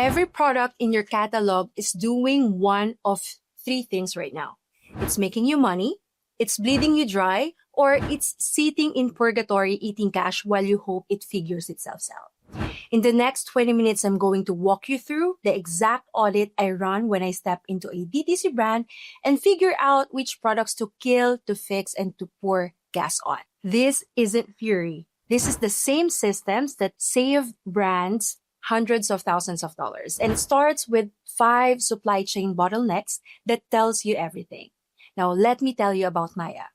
Every product in your catalog is doing one of three things right now. It's making you money, it's bleeding you dry, or it's sitting in purgatory eating cash while you hope it figures itself out. In the next 20 minutes, I'm going to walk you through the exact audit I run when I step into a DTC brand and figure out which products to kill, to fix, and to pour gas on. This isn't theory. This is the same systems that save brands hundreds of thousands of dollars. And it starts with 5 supply chain bottlenecks that tells you everything. Now, let me tell you about Maya.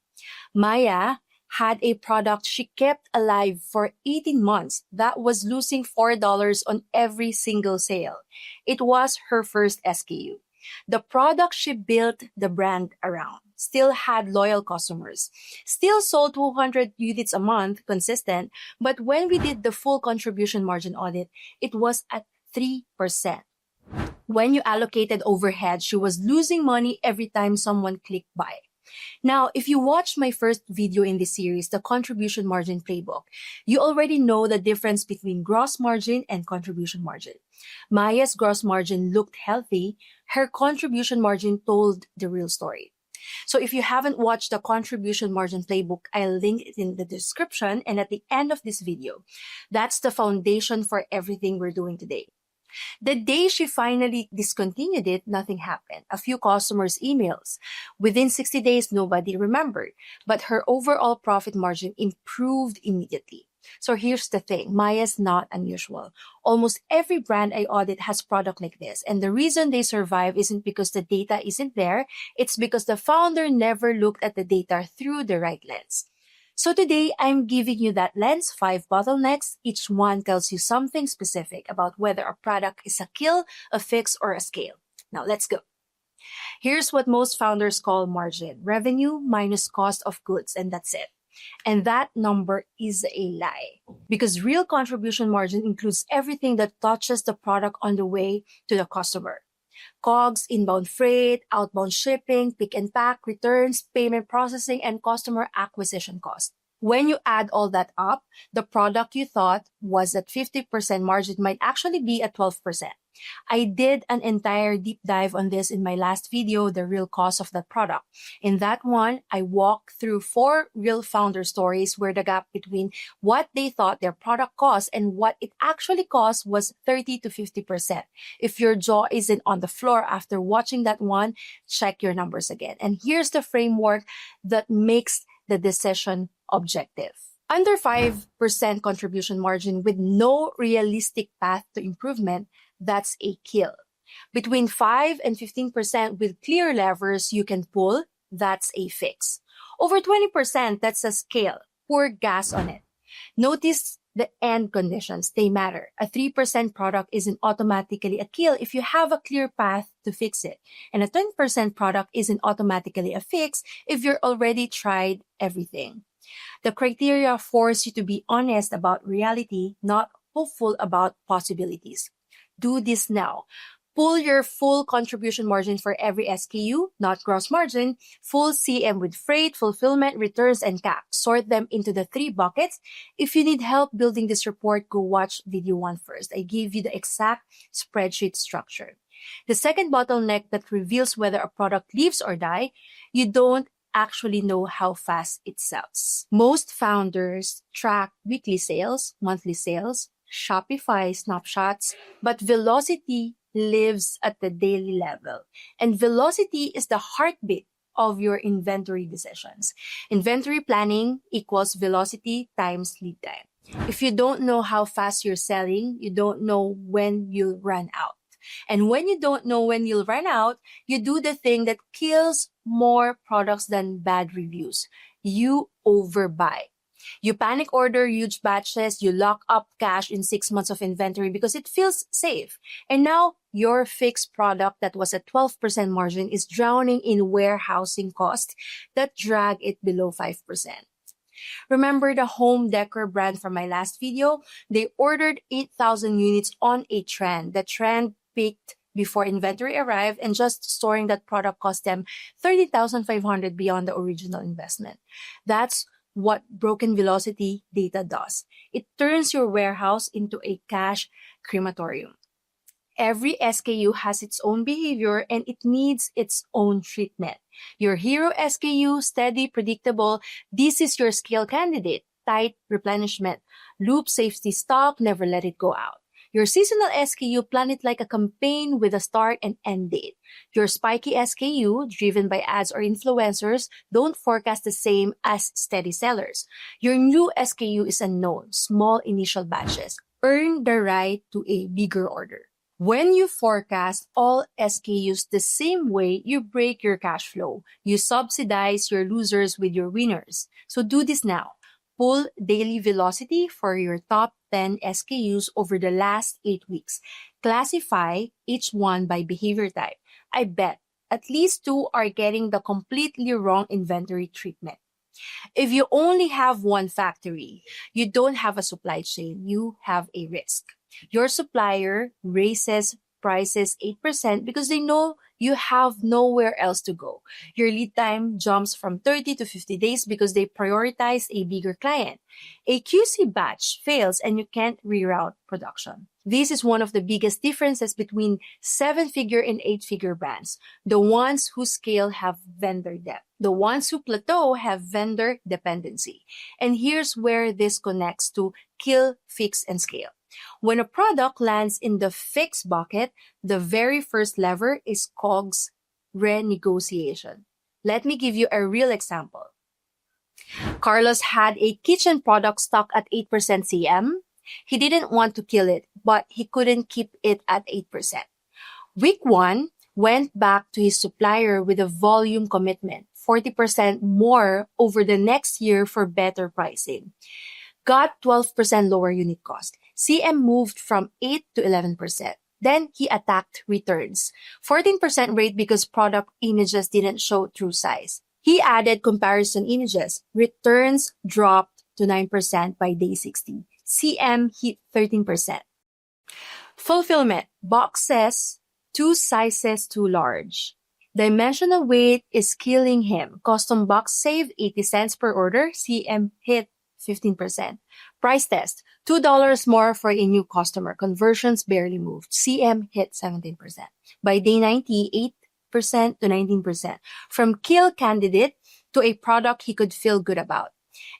Maya had a product she kept alive for 18 months that was losing $4 on every single sale. It was her first SKU. The product she built the brand around still had loyal customers, still sold 200 units a month consistent, but when we did the full contribution margin audit, it was at 3%. When you allocated overhead, she was losing money every time someone clicked buy. Now, if you watched my first video in this series, the contribution margin playbook, you already know the difference between gross margin and contribution margin. Maya's gross margin looked healthy. Her contribution margin told the real story. So if you haven't watched the contribution margin playbook, I'll link it in the description and at the end of this video. That's the foundation for everything we're doing today. The day she finally discontinued it, nothing happened. A few customers' emails. Within 60 days, nobody remembered. But her overall profit margin improved immediately. So here's the thing. Maya's not unusual. Almost every brand I audit has product like this. And the reason they survive isn't because the data isn't there. It's because the founder never looked at the data through the right lens. So today, I'm giving you that lens, 5 bottlenecks. Each one tells you something specific about whether a product is a kill, a fix, or a scale. Now, let's go. Here's what most founders call margin. Revenue minus cost of goods, and that's it. And that number is a lie. Because real contribution margin includes everything that touches the product on the way to the customer. COGS, inbound freight, outbound shipping, pick and pack, returns, payment processing, and customer acquisition cost. When you add all that up, the product you thought was at 50% margin might actually be at 12%. I did an entire deep dive on this in my last video, the real cost of that product. In that one, I walked through 4 real founder stories where the gap between what they thought their product cost and what it actually cost was 30 to 50%. If your jaw isn't on the floor after watching that one, check your numbers again. And here's the framework that makes the decision objective. Under 5% contribution margin with no realistic path to improvement, that's a kill. Between 5 and 15% with clear levers you can pull, that's a fix. Over 20%, that's a scale. Pour gas on it. Notice the end conditions. They matter. A 3% product isn't automatically a kill if you have a clear path to fix it. And a 10% product isn't automatically a fix if you're already tried everything. The criteria force you to be honest about reality, not hopeful about possibilities. Do this now. Pull your full contribution margin for every SKU, not gross margin, full CM with freight, fulfillment, returns, and CAC. Sort them into the 3 buckets. If you need help building this report, go watch video 1 first. I gave you the exact spreadsheet structure. The second bottleneck that reveals whether a product lives or dies, you don't actually know how fast it sells. Most founders track weekly sales, monthly sales, Shopify snapshots, but velocity lives at the daily level. And velocity is the heartbeat of your inventory decisions. Inventory planning equals velocity times lead time. If you don't know how fast you're selling, you don't know when you'll run out. And when you don't know when you'll run out, you do the thing that kills more products than bad reviews. You overbuy. You panic order huge batches, you lock up cash in 6 months of inventory because it feels safe. And now your fixed product that was at 12% margin is drowning in warehousing costs that drag it below 5%. Remember the home decor brand from my last video? They ordered 8,000 units on a trend. The trend peaked before inventory arrived, and just storing that product cost them $30,500 beyond the original investment. That's what broken velocity data does. It turns your warehouse into a cash crematorium. Every SKU has its own behavior and it needs its own treatment. Your hero SKU, steady, predictable. This is your scale candidate. Tight replenishment. Loop safety stock, never let it go out. Your seasonal SKU, plan it like a campaign with a start and end date. Your spiky SKU, driven by ads or influencers, don't forecast the same as steady sellers. Your new SKU is unknown, small initial batches. Earn the right to a bigger order. When you forecast all SKUs the same way, you break your cash flow. You subsidize your losers with your winners. So do this now. Pull daily velocity for your top 10 SKUs over the last 8 weeks. Classify each one by behavior type. I bet at least 2 are getting the completely wrong inventory treatment. If you only have one factory, you don't have a supply chain, you have a risk. Your supplier raises prices 8% because they know you have nowhere else to go. Your lead time jumps from 30 to 50 days because they prioritize a bigger client. A QC batch fails and you can't reroute production. This is one of the biggest differences between 7-figure and 8-figure brands. The ones who scale have vendor depth. The ones who plateau have vendor dependency. And here's where this connects to kill, fix, and scale. When a product lands in the fix bucket, the very first lever is COGS renegotiation. Let me give you a real example. Carlos had a kitchen product stuck at 8% CM. He didn't want to kill it, but he couldn't keep it at 8%. Week 1, went back to his supplier with a volume commitment, 40% more over the next year for better pricing. Got 12% lower unit cost. CM moved from 8 to 11%. Then he attacked returns. 14% rate because product images didn't show true size. He added comparison images. Returns dropped to 9% by day 60. CM hit 13%. Fulfillment. Boxes 2 sizes too large. Dimensional weight is killing him. Custom box saved 80 cents per order. CM hit 15%. Price test. $2 more for a new customer. Conversions barely moved. CM hit 17%. By day 90, 8% to 19%. From kill candidate to a product he could feel good about.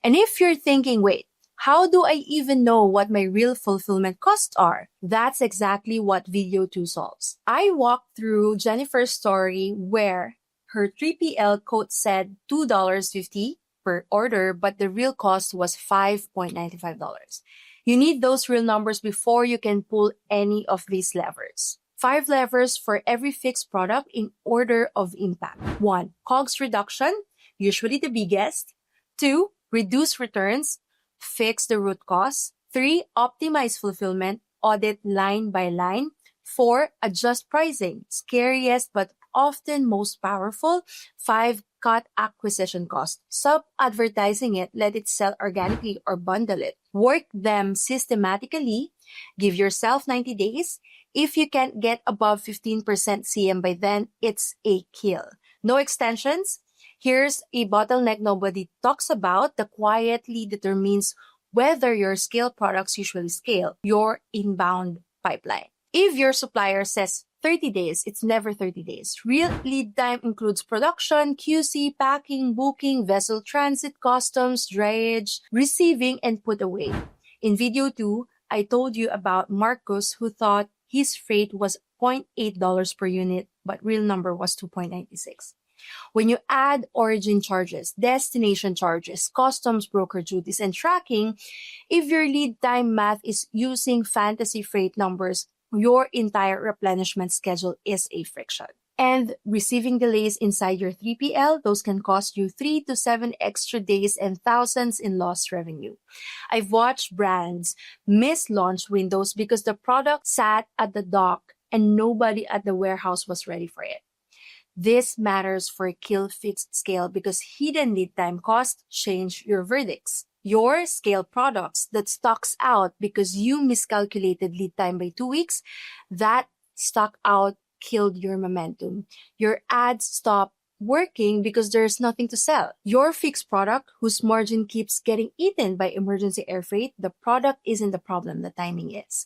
And if you're thinking, wait, how do I even know what my real fulfillment costs are? That's exactly what video 2 solves. I walked through Jennifer's story where her 3PL quote said $2.50 per order, but the real cost was $5.95. You need those real numbers before you can pull any of these levers. 5 levers for every fixed product in order of impact. 1. COGS reduction, usually the biggest. 2. Reduce returns, fix the root cause. 3. Optimize fulfillment, audit line by line. 4. Adjust pricing, scariest but often most powerful. 5. Cut acquisition cost. Stop advertising it, let it sell organically or bundle it. Work them systematically. Give yourself 90 days. If you can't get above 15% CM by then, it's a kill. No extensions. Here's a bottleneck nobody talks about that quietly determines whether your scale products usually scale, your inbound pipeline. If your supplier says 30 days, it's never 30 days. Real lead time includes production, QC, packing, booking, vessel transit, customs, drayage, receiving, and put away. In video 2, I told you about Marcus who thought his freight was $0.8 per unit, but real number was $2.96. When you add origin charges, destination charges, customs broker duties, and tracking, if your lead time math is using fantasy freight numbers, your entire replenishment schedule is a friction. And receiving delays inside your 3PL, those can cost you 3 to 7 extra days and thousands in lost revenue. I've watched brands miss launch windows because the product sat at the dock and nobody at the warehouse was ready for it. This matters for kill, fix, scale because hidden lead time costs change your verdicts. Your scale products that stocks out because you miscalculated lead time by 2 weeks, that stock out killed your momentum. Your ads stop working because there's nothing to sell. Your fixed product whose margin keeps getting eaten by emergency air freight, the product isn't the problem, the timing is.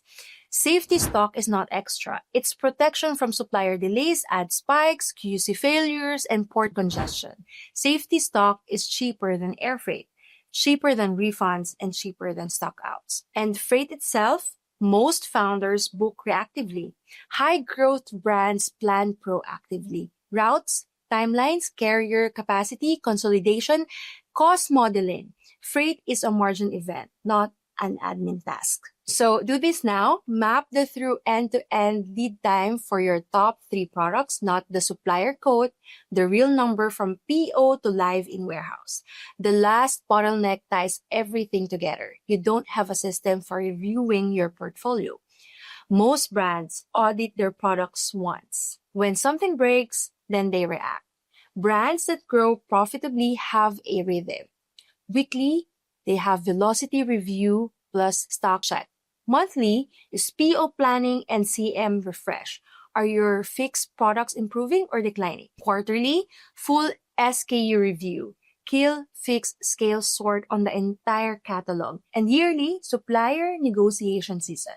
Safety stock is not extra. It's protection from supplier delays, ad spikes, QC failures, and port congestion. Safety stock is cheaper than air freight, cheaper than refunds, and cheaper than stockouts. And freight itself, most founders book reactively. High growth brands plan proactively. Routes, timelines, carrier capacity, consolidation, cost modeling. Freight is a margin event, not an admin task. So do this now. Map the through end-to-end lead time for your top 3 products, not the supplier code, the real number from PO to live in warehouse. The last bottleneck ties everything together. You don't have a system for reviewing your portfolio. Most brands audit their products once. When something breaks, then they react. Brands that grow profitably have a rhythm. Weekly, they have velocity review plus stock check. Monthly is PO planning and CM refresh. Are your fixed products improving or declining? Quarterly, full SKU review. Kill, fix, scale, sort on the entire catalog. And yearly, supplier negotiation season.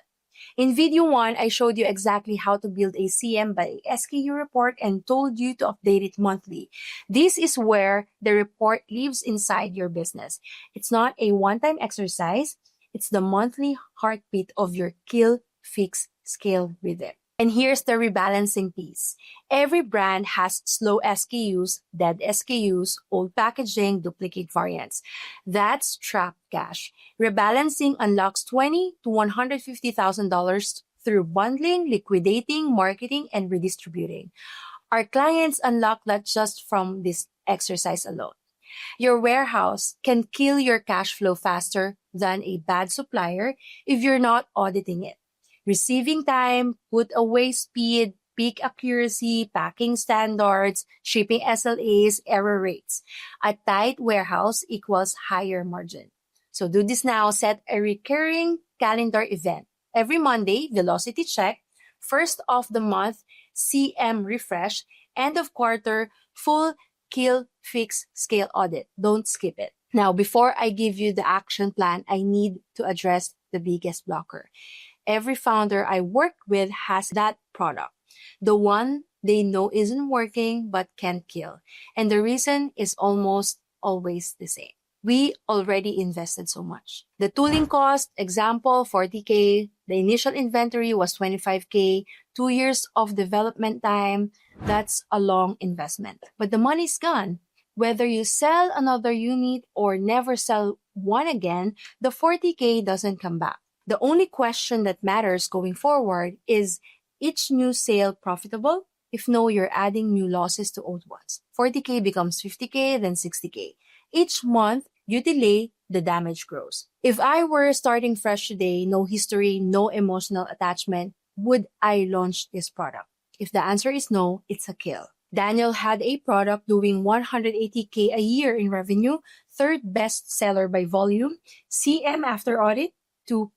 In video 1, I showed you exactly how to build a CM by SKU report and told you to update it monthly. This is where the report lives inside your business. It's not a one-time exercise. It's the monthly heartbeat of your kill, fix, scale rhythm. And here's the rebalancing piece. Every brand has slow SKUs, dead SKUs, old packaging, duplicate variants. That's trapped cash. Rebalancing unlocks $20,000 to $150,000 through bundling, liquidating, marketing, and redistributing. Our clients unlock that just from this exercise alone. Your warehouse can kill your cash flow faster than a bad supplier if you're not auditing it. Receiving time, put away speed, peak accuracy, packing standards, shipping SLAs, error rates. A tight warehouse equals higher margin. So do this now. Set a recurring calendar event. Every Monday, velocity check. First of the month, CM refresh. End of quarter, full kill, fix, scale audit. Don't skip it. Now, before I give you the action plan, I need to address the biggest blocker. Every founder I work with has that product, the one they know isn't working but can kill. And the reason is almost always the same. We already invested so much. The tooling cost, example, $40K. The initial inventory was $25K. 2 years of development time. That's a long investment. But the money's gone. Whether you sell another unit or never sell one again, the $40K doesn't come back. The only question that matters going forward is each new sale profitable? If no, you're adding new losses to old ones. $40K becomes $50K, then $60K. Each month you delay, the damage grows. If I were starting fresh today, no history, no emotional attachment, would I launch this product? If the answer is no, it's a kill. Daniel had a product doing $180K a year in revenue, third best seller by volume, CM after audit, 2%.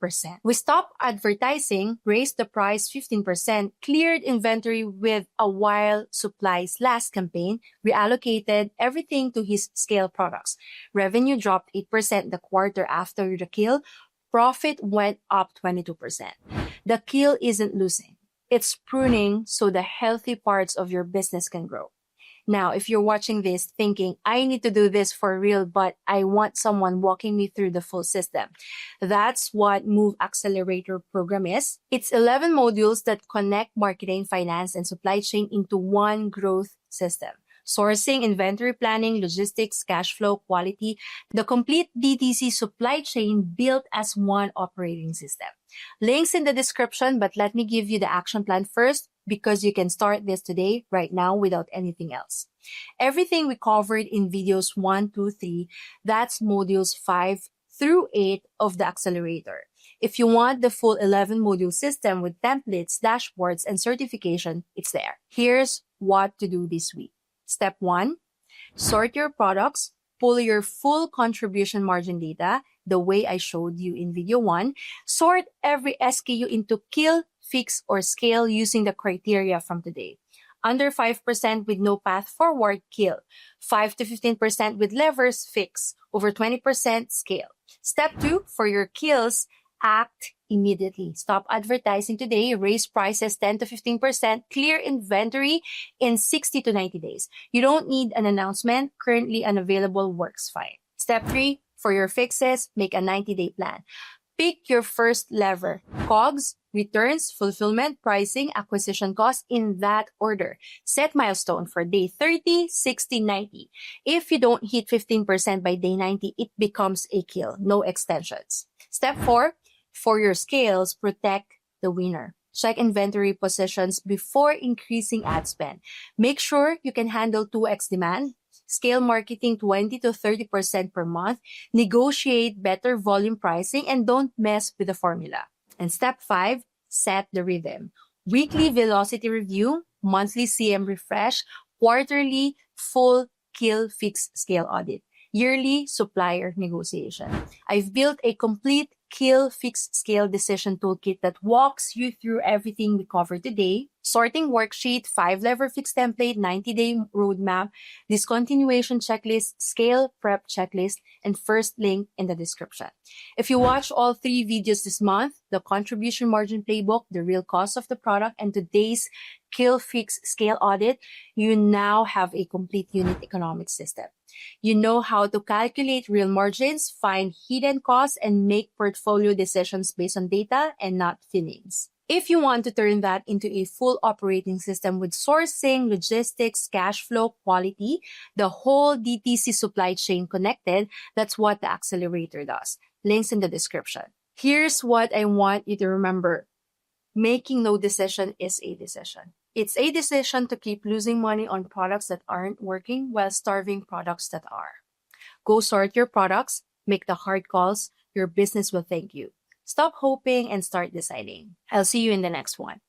We stopped advertising, raised the price 15%, cleared inventory with a while supplies last campaign, reallocated everything to his scale products. Revenue dropped 8% the quarter after the kill. Profit went up 22%. The kill isn't losing. It's pruning so the healthy parts of your business can grow. Now, if you're watching this thinking, I need to do this for real, but I want someone walking me through the full system. That's what Move Accelerator program is. It's 11 modules that connect marketing, finance, and supply chain into one growth system. Sourcing, inventory planning, logistics, cash flow, quality, the complete DTC supply chain built as one operating system. Links in the description, but let me give you the action plan first because you can start this today, right now, without anything else. Everything we covered in videos 1, 2, 3, that's modules 5 through 8 of the accelerator. If you want the full 11 module system with templates, dashboards, and certification, it's there. Here's what to do this week. Step 1, sort your products, pull your full contribution margin data, the way I showed you in video 1. Sort every SKU into kill, fix, or scale using the criteria from today. Under 5% with no path forward, kill. 5 to 15% with levers, fix. Over 20%, scale. Step 2, for your kills, Act immediately. Stop advertising today, raise prices 10 to 15%, clear inventory in 60 to 90 days. You don't need an announcement. Currently unavailable works fine. Step 3, for your fixes, make a 90-day plan. Pick your first lever: COGS, returns, fulfillment, pricing, acquisition costs, in that order. Set milestone for day 30, 60, 90. If you don't hit 15% by day 90, it becomes a kill. No extensions. Step 4, for your scales, protect the winner. Check inventory positions before increasing ad spend. Make sure you can handle 2x demand. Scale marketing 20 to 30% per month. Negotiate better volume pricing and don't mess with the formula. And step 5, set the rhythm. Weekly velocity review, monthly CM refresh, quarterly full kill fix scale audit, yearly supplier negotiation. I've built a complete kill fix scale decision toolkit that walks you through everything we covered today: sorting worksheet, 5-lever fix template, 90-day roadmap, discontinuation checklist, scale prep checklist, and first link in the description. If you watch all 3 videos this month, the contribution margin playbook, the real cost of the product, and today's kill fix scale audit, you now have a complete unit economics system. You know how to calculate real margins, find hidden costs, and make portfolio decisions based on data and not feelings. If you want to turn that into a full operating system with sourcing, logistics, cash flow, quality, the whole DTC supply chain connected, that's what the accelerator does. Links in the description. Here's what I want you to remember. Making no decision is a decision. It's a decision to keep losing money on products that aren't working while starving products that are. Go sort your products, make the hard calls. Your business will thank you. Stop hoping and start deciding. I'll see you in the next one.